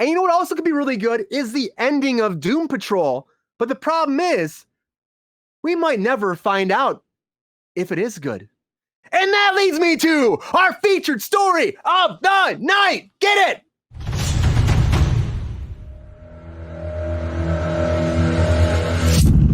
And you know what also could be really good is the ending of Doom Patrol. But the problem is, we might never find out if it is good. And that leads me to our featured story of the night. Get it?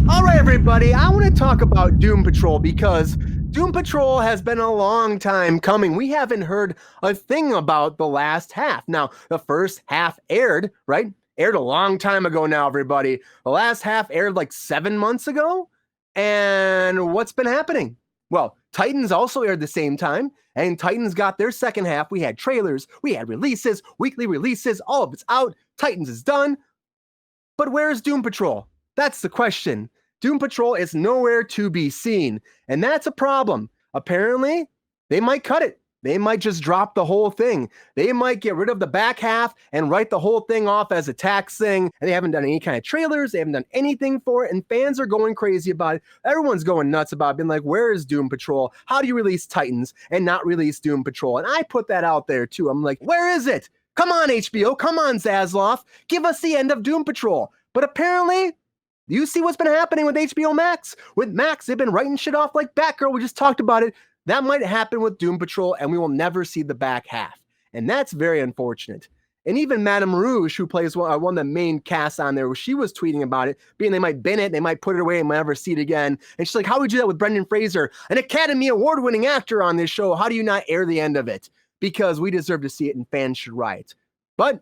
All right, everybody, I want to talk about Doom Patrol because Doom Patrol has been a long time coming. We haven't heard a thing about the last half. Now, the first half aired, right? Aired a long time ago now, everybody. The last half aired like 7 months ago. And what's been happening? Well, Titans also aired the same time, and Titans got their second half. We had trailers, we had releases, weekly releases, all of it's out. Titans is done. But where's Doom Patrol? That's the question. Doom Patrol is nowhere to be seen, and that's a problem. Apparently, they might cut it. They might just drop the whole thing. They might get rid of the back half and write the whole thing off as a tax thing. And they haven't done any kind of trailers. They haven't done anything for it. And fans are going crazy about it. Everyone's going nuts about it, being like, where is Doom Patrol? How do you release Titans and not release Doom Patrol? And I put that out there too. I'm like, where is it? Come on, HBO. Come on, Zaslav. Give us the end of Doom Patrol. But apparently, you see what's been happening with HBO Max? With Max, they've been writing shit off like Batgirl. We just talked about it. That might happen with Doom Patrol, and we will never see the back half. And that's very unfortunate. And even Madame Rouge, who plays one of the main casts on there, she was tweeting about it, being they might bin it, they might put it away and never see it again. And she's like, how would you do that with Brendan Fraser, an Academy Award-winning actor on this show? How do you not air the end of it? Because we deserve to see it and fans should riot. But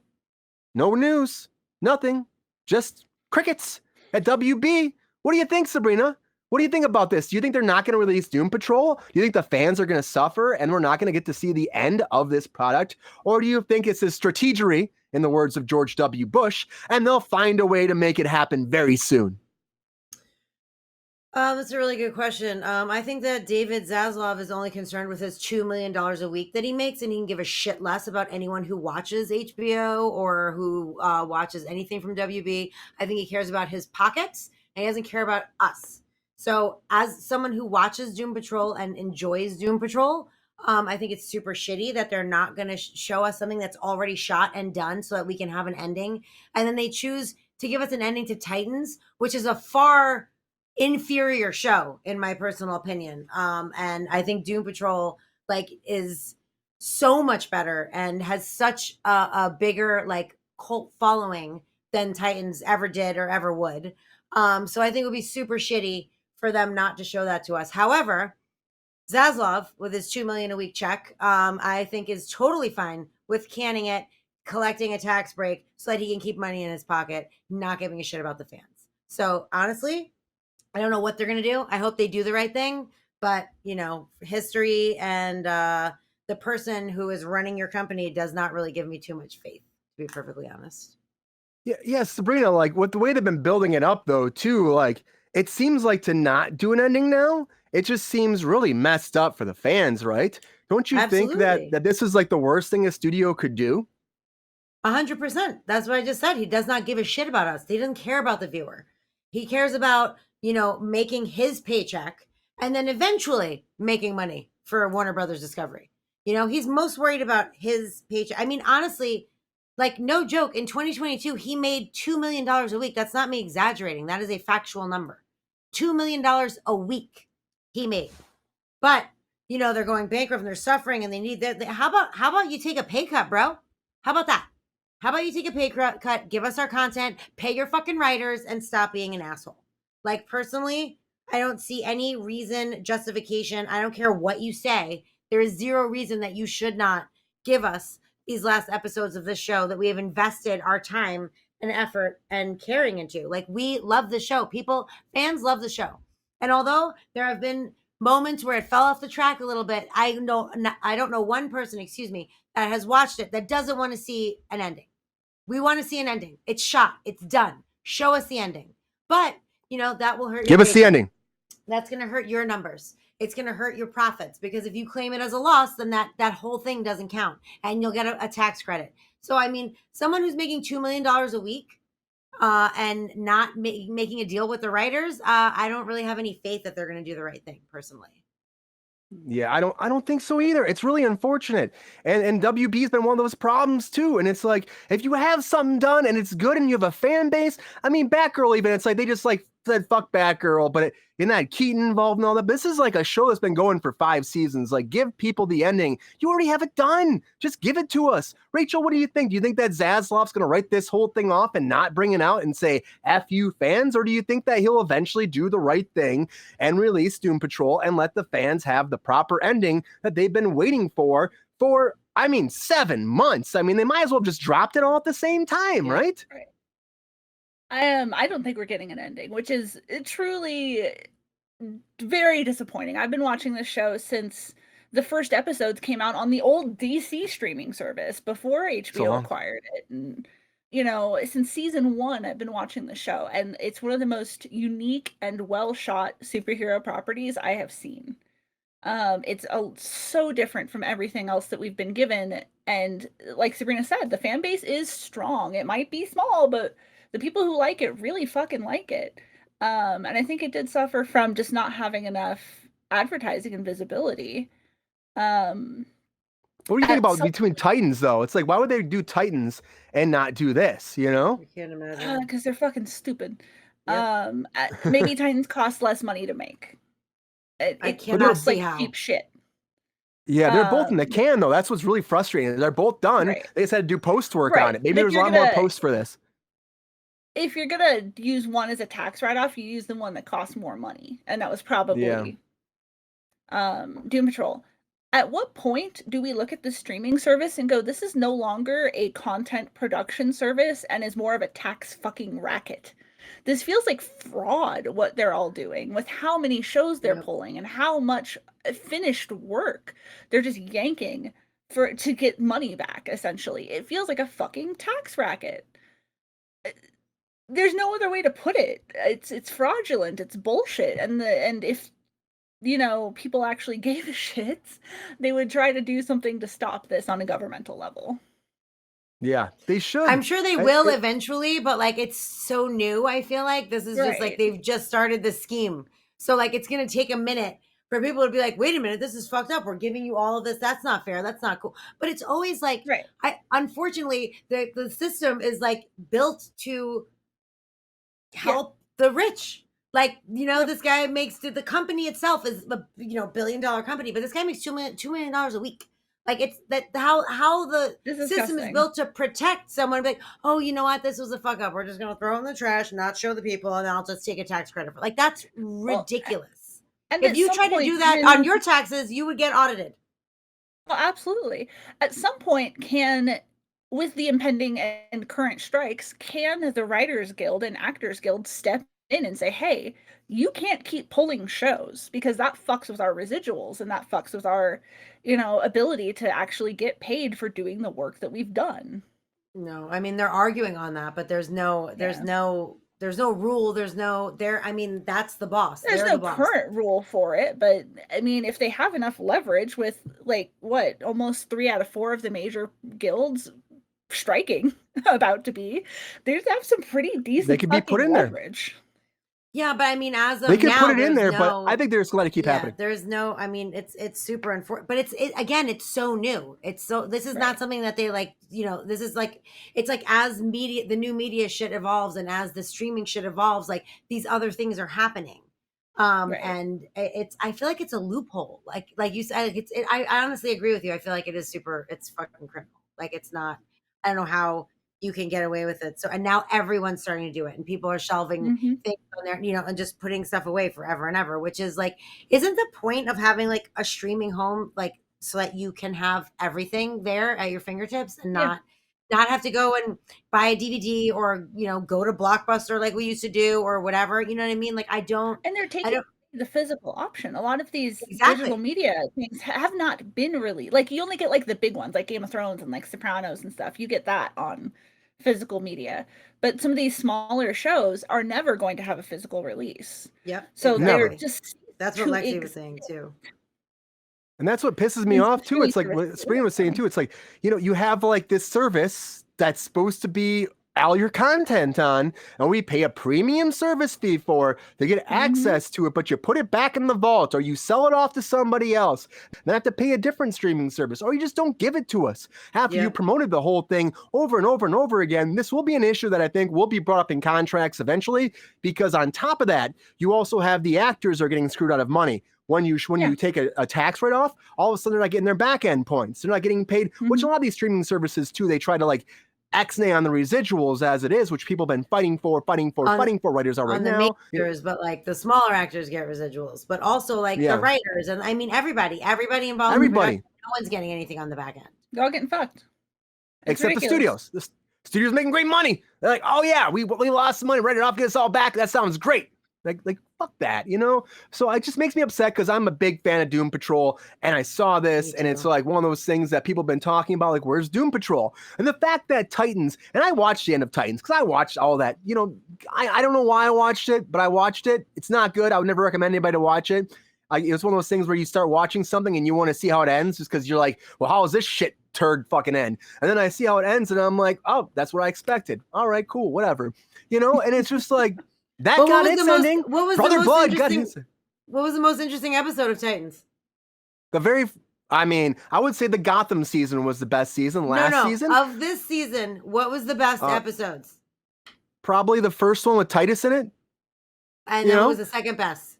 no news, nothing, just crickets at WB. What do you think, Sabrina? What do you think about this? Do you think they're not going to release Doom Patrol? Do you think the fans are going to suffer and we're not going to get to see the end of this product? Or do you think it's a strategery, in the words of George W. Bush, and they'll find a way to make it happen very soon? That's a really good question. I think that David Zaslav is only concerned with his $2 million a week that he makes, and he can give a shit less about anyone who watches HBO or who watches anything from WB. I think he cares about his pockets, and he doesn't care about us. So, as someone who watches Doom Patrol and enjoys Doom Patrol, I think it's super shitty that they're not going to show us something that's already shot and done so that we can have an ending. And then they choose to give us an ending to Titans, which is a far inferior show in my personal opinion. And I think Doom Patrol is so much better and has such a bigger cult following than Titans ever did or ever would. So I think it would be super shitty for them not to show that to us. However, Zaslav with his $2 million a week check, I think is totally fine with canning it, collecting a tax break so that he can keep money in his pocket, not giving a shit about the fans. So honestly, I don't know what they're going to do. I hope they do the right thing, but history and the person who is running your company does not really give me too much faith, to be perfectly honest. Yeah, Sabrina, with the way they've been building it up though, too, it seems like to not do an ending now, it just seems really messed up for the fans, right? Don't you Absolutely. think that this is the worst thing a studio could do? 100%. That's what I just said. He does not give a shit about us. He doesn't care about the viewer. He cares about, making his paycheck and then eventually making money for Warner Brothers Discovery. He's most worried about his paycheck. I mean, honestly, no joke, in 2022, he made $2 million a week. That's not me exaggerating. That is a factual number. $2 million a week he made. But, they're going bankrupt and they're suffering and they need that. How about you take a pay cut, bro? How about that? How about you take a pay cut, give us our content, pay your fucking writers, and stop being an asshole? Personally, I don't see any reason, justification. I don't care what you say. There is zero reason that you should not give us these last episodes of this show that we have invested our time and effort and caring into. We love the show. Fans love the show. And although there have been moments where it fell off the track a little bit, I don't know one person, that has watched it that doesn't want to see an ending. We want to see an ending. It's shot. It's done. Show us the ending. But, that will hurt. Give us the ending. That's going to hurt your numbers. It's going to hurt your profits because if you claim it as a loss, then that whole thing doesn't count and you'll get a tax credit. So, I mean, someone who's making $2 million a week and not making a deal with the writers, I don't really have any faith that they're going to do the right thing personally. Yeah, I don't think so either. It's really unfortunate. And WB's been one of those problems too. And it's like if you have something done and it's good and you have a fan base, I mean Batgirl even, it's like they just like said fuck Batgirl, but isn't that Keaton involved and all that? But this is like a show that's been going for 5 seasons. Like give people the ending. You already have it done. Just give it to us. Rachel, what do you think? Do you think that Zaslav's gonna write this whole thing off and not bring it out and say F you fans? Or do you think that he'll eventually do the right thing and release Doom Patrol and let the fans have the proper ending that they've been waiting for, I mean, 7 months. I mean, they might as well have just dropped it all at the same time, right? Right. I don't think we're getting an ending, which is truly very disappointing. I've been watching this show since the first episodes came out on the old DC streaming service before HBO long. acquired it. And, you know, since season 1, I've been watching the show, and it's one of the most unique and well shot superhero properties I have seen. It's so different from everything else that we've been given. And like Sabrina said, the fan base is strong. It might be small, but the people who like it really fucking like it. And I think it did suffer from just not having enough advertising and visibility. What do you think about between Titans, though? It's like, why would they do Titans and not do this, you know? I can't imagine. Because they're fucking stupid. Yep. Maybe Titans cost less money to make. I It cannot looks see like how. cheap shit. Yeah, they're both in the can, though. That's what's really frustrating. They're both done. Right. They just had to do post work Right. on it. Maybe And if there's a you're lot more gonna- posts for this. If you're gonna use one as a tax write-off, you use the one that costs more money, and that was probably Doom Patrol. At what point do we look at the streaming service and go, this is no longer a content production service and is more of a tax fucking racket? This feels like fraud, what they're all doing with how many shows they're pulling and how much finished work they're just yanking to get money back, essentially. It feels like a fucking tax racket. There's no other way to put it. It's fraudulent. It's bullshit. And if you know people actually gave a shit, they would try to do something to stop this on a governmental level. Yeah, they should. I'm sure they will eventually, but like it's so new. I feel like this is just like they've just started the scheme. So like it's gonna take a minute for people to be like, wait a minute, this is fucked up. We're giving you all of this. That's not fair. That's not cool. But it's always like, unfortunately, the system is like built to help the rich. Like, you know, this guy makes the company itself is a $1 billion company, but this guy makes $2 million a week. Like it's that how the system is built to protect someone. Like, oh, you know what? This was a fuck up. We're just gonna throw it in the trash, not show the people, and I'll just take a tax credit for. Like that's ridiculous. And if you tried to do that on your taxes, you would get audited. Well, absolutely. At some point, with the impending and current strikes, can the Writers Guild and Actors Guild step in and say, hey, you can't keep pulling shows because that fucks with our residuals and that fucks with our, ability to actually get paid for doing the work that we've done. No, I mean, they're arguing on that, but there's no rule. I mean, that's the boss. There's no current rule for it, but I mean, if they have enough leverage with almost 3 out of 4 of the major guilds striking about to be, they have some pretty decent they could be put in leverage. There. Yeah, but I mean, as of they can now, put it in there, but I think they're just going to keep happening. There's no, I mean, it's super unfortunate, but it's so new. This is not something that they this is like, it's like as the new media shit evolves and as the streaming shit evolves, like these other things are happening. And I feel like it's a loophole. Like you said, I honestly agree with you. I feel like it's fucking criminal. Like it's not, I don't know how you can get away with it. So, and now everyone's starting to do it and people are shelving things on there, and just putting stuff away forever and ever, which is like, isn't the point of having like a streaming home, like so that you can have everything there at your fingertips and not have to go and buy a DVD or, go to Blockbuster like we used to do or whatever, you know what I mean? Like and they're taking the physical option. A lot of these digital media things have not been really, like you only get like the big ones like Game of Thrones and like Sopranos and stuff. You get that on physical media, but some of these smaller shows are never going to have a physical release. Yep. So they're just, that's what Lexi was saying too. And that's what pisses me off too. It's like what Sabrina was saying too. It's like, you have like this service that's supposed to be all your content on, and we pay a premium service fee for to get access to it, but you put it back in the vault or you sell it off to somebody else, then have to pay a different streaming service, or you just don't give it to us. After you promoted the whole thing over and over and over again, this will be an issue that I think will be brought up in contracts eventually, because on top of that, you also have the actors are getting screwed out of money. When you take a tax write-off, all of a sudden they're not getting their back-end points. They're not getting paid, which a lot of these streaming services too, they try to like X-nay on the residuals as it is, which people have been fighting for. Writers are right now. On the majors, but like the smaller actors get residuals, but also like the writers, and I mean everybody involved. Everybody. No one's getting anything on the back end. They're all getting fucked. Except ridiculous. The studios. The studios making great money. They're like, oh yeah, we lost some money, write it off, get us all back. That sounds great. Like fuck that, you know? So it just makes me upset because I'm a big fan of Doom Patrol, and I saw this, and it's like one of those things that people have been talking about, like, where's Doom Patrol? And the fact that Titans, and I watched the end of Titans, because I watched all that, you know, I don't know why I watched it, but I watched it. It's not good. I would never recommend anybody to watch it. It's one of those things where you start watching something and you want to see how it ends just because you're like, well, how is this shit turd fucking end? And then I see how it ends, and I'm like, oh, that's what I expected. All right, cool, whatever. You know, and it's just like, that got its ending. Brother Blood got his. What was the most interesting episode of Titans? I would say the Gotham season was the best season. Season of this season, what was the best episodes? Probably the first one with Titus in it. And then what was the second best?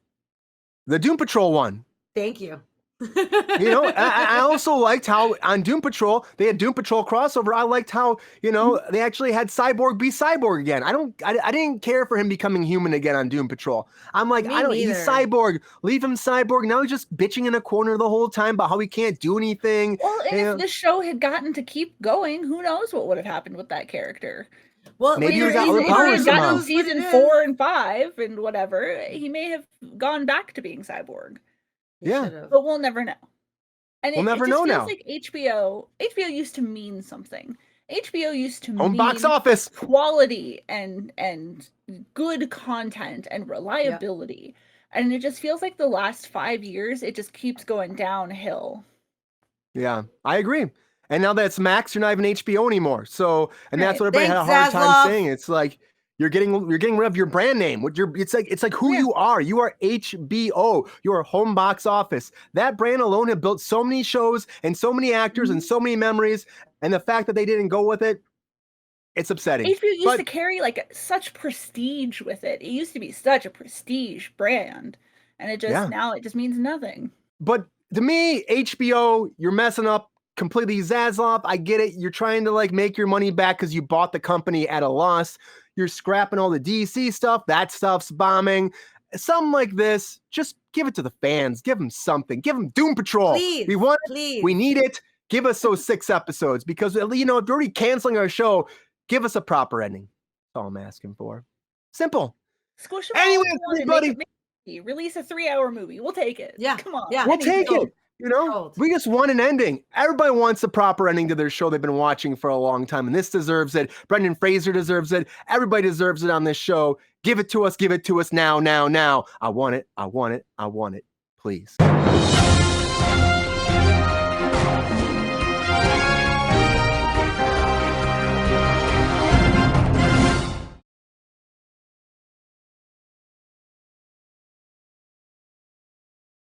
The Doom Patrol one. Thank you. You know, I also liked how on Doom Patrol they had Doom Patrol crossover. I liked how, you know, they actually had Cyborg be Cyborg again. I didn't care for him becoming human again on Doom Patrol. I'm like, he's Cyborg. Leave him Cyborg. Now he's just bitching in a corner the whole time about how he can't do anything. Well, and if the show had gotten to keep going, who knows what would have happened with that character? Well, maybe he got overpowered somehow. Season 4 and 5 and whatever, he may have gone back to being Cyborg. Yeah, but we'll never know. And we'll never know now. Like HBO used to mean something. HBO used to mean box office quality and good content and reliability. And it just feels like the last 5 years it just keeps going downhill. Yeah, I agree. And now that it's Max, you're not even HBO anymore. So, and that's what everybody had a hard time saying. It's like you're getting rid of your brand name. It's like who you are. You are HBO. You are home box office. That brand alone had built so many shows and so many actors and so many memories. And the fact that they didn't go with it, it's upsetting. HBO used to carry like such prestige with it. It used to be such a prestige brand, and it just now it just means nothing. But to me, HBO, you're messing up completely. Zaslav, I get it. You're trying to like make your money back because you bought the company at a loss. You're scrapping all the DC stuff. That stuff's bombing. Something like this, just give it to the fans. Give them something. Give them Doom Patrol. Please, we want it. We need it. Give us those 6 episodes because, you know, if you're already canceling our show, give us a proper ending. That's all I'm asking for. Simple. Squish anyway, everybody. Release a 3-hour movie. We'll take it. Yeah. Come on. Yeah. We'll take it. You know, we just want an ending. Everybody wants a proper ending to their show they've been watching for a long time, and this deserves it. Brendan Fraser deserves it. Everybody deserves it on this show. Give it to us. Give it to us now, now, now. I want it. I want it. I want it. Please.